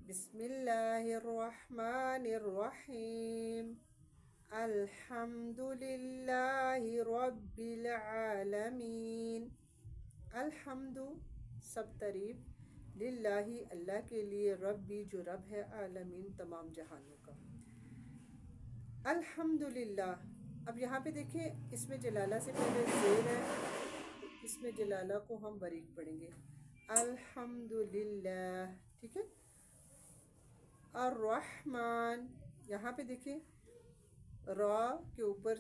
بسم اللہ الرحمن الرحیم الحمد للہ رب العالمین۔ الحمد سب تعریف، للہ اللہ کے لیے، ربی جو رب ہے، عالمین تمام جہانوں کا۔ الحمد للہ، اب یہاں پہ دیکھیں اس میں جلالہ سے پہلے زیر ہے، اس میں جلالہ کو ہم باریک پڑھیں گے۔ الحمد للہ، ٹھیک ہے۔ الرحمن، یہاں پہ دیکھیں را کے اوپر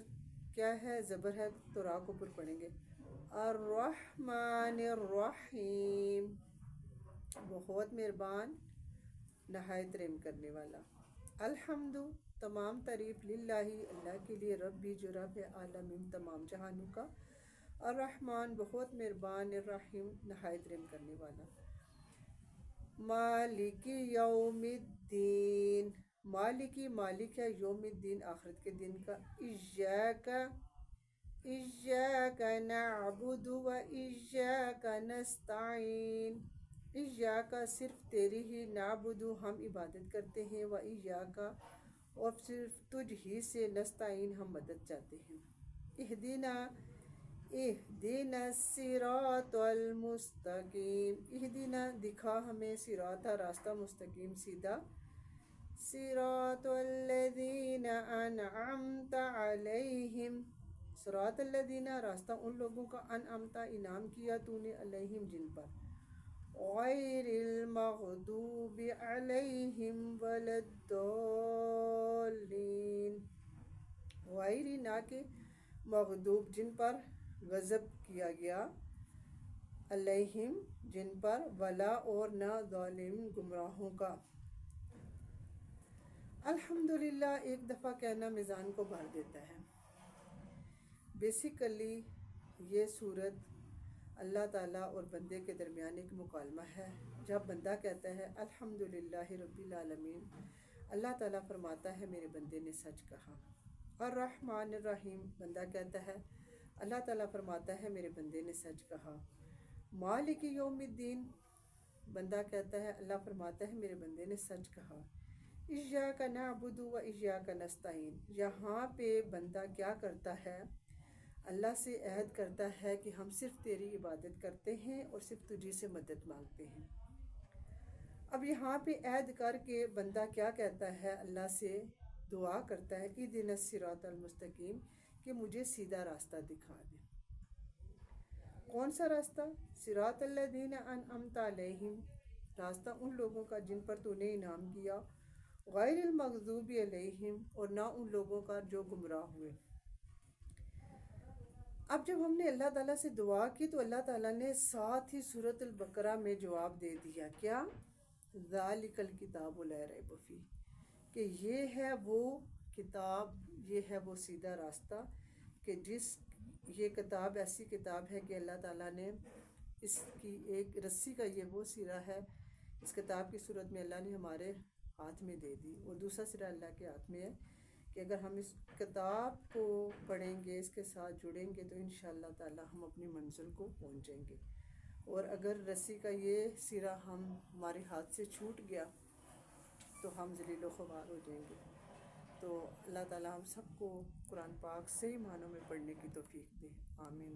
کیا ہے، زبر ہے، تو را کو اوپر پڑھیں گے۔ الرحمن الرحیم، بہت مہربان، نہایت رحم کرنے والا۔ الحمد تمام تعریف، للہ اللہ کے لیے، ربی جو رب ہے، عالمین تمام جہانوں کا، الرحمن بہت مہربان، الرحیم نہایت رحم کرنے والا۔ مالک یوم الدین، مالکی مالک ہے، یوم الدین آخرت کے دن کا۔ ایاک نعبد و ایاک نستعین، ایاک صرف تیری ہی، نعبد ہم عبادت کرتے ہیں، و ایاک اور صرف تجھ ہی سے، نستعین ہم مدد چاہتے ہیں۔ اہدنا الصراط المستقیم، اہدنا دکھا ہمیں، صراط راستہ، مستقیم سیدھا، صراط الذین انعمت علیہم، صراط الذین راستہ ان لوگوں کا، انعمت انعام کیا تو نے، علیہم جن پر، غیر المغضوب علیہم ولا الضالین، غیر نہ کہ، مغضوب جن پر غضب کیا گیا، علیہم جن پر، ولا اور نہ، ظالم گمراہوں کا۔ الحمدللہ ایک دفعہ کہنا میزان کو بھر دیتا ہے۔ بیسیکلی یہ صورت اللہ تعالیٰ اور بندے کے درمیان ایک مکالمہ ہے۔ جب بندہ کہتا ہے الحمدللہ رب العالمین، اللہ تعالیٰ فرماتا ہے میرے بندے نے سچ کہا۔ الرحمن الرحیم، بندہ کہتا ہے، اللہ تعالیٰ فرماتا ہے میرے بندے نے سچ کہا۔ مالک یوم الدین، بندہ کہتا ہے، اللہ فرماتا ہے میرے بندے نے سچ کہا۔ ایاک نعبد و ایاک نستعین، یہاں پہ بندہ کیا کرتا ہے، اللہ سے عہد کرتا ہے کہ ہم صرف تیری عبادت کرتے ہیں اور صرف تجھی سے مدد مانگتے ہیں۔ اب یہاں پہ عہد کر کے بندہ کیا کہتا ہے، اللہ سے دعا کرتا ہے، اہدنا الصراط المستقیم، کہ مجھے سیدھا راستہ دکھا دے۔ کون سا راستہ؟ صراط الذین انعمت علیہم، راستہ ان لوگوں کا جن پر تو نے انعام کیا، غیر المغضوب علیہم اور نہ ان لوگوں کا جو گمراہ ہوئے۔ اب جب ہم نے اللہ تعالیٰ سے دعا کی تو اللہ تعالیٰ نے ساتھ ہی سورۃ البقرہ میں جواب دے دیا، کیا؟ ذالک الکتاب لا ریب فیہ، کہ یہ ہے وہ کتاب، یہ ہے وہ سیدھا راستہ، کہ یہ کتاب ایسی کتاب ہے کہ اللہ تعالیٰ نے اس کی ایک رسی کا یہ وہ سرا ہے، اس کتاب کی صورت میں اللہ نے ہمارے ہاتھ میں دے دی، اور دوسرا سرا اللہ کے ہاتھ میں ہے کہ اگر ہم اس کتاب کو پڑھیں گے، اس کے ساتھ جڑیں گے تو انشاءاللہ تعالیٰ ہم اپنی منزل کو پہنچیں گے، اور اگر رسی کا یہ سرا ہمارے ہاتھ سے چھوٹ گیا تو ہم ذلیل و خوار ہو جائیں گے۔ تو اللہ تعالیٰ ہم سب کو قرآن پاک صحیح معنوں میں پڑھنے کی توفیق دے، آمین۔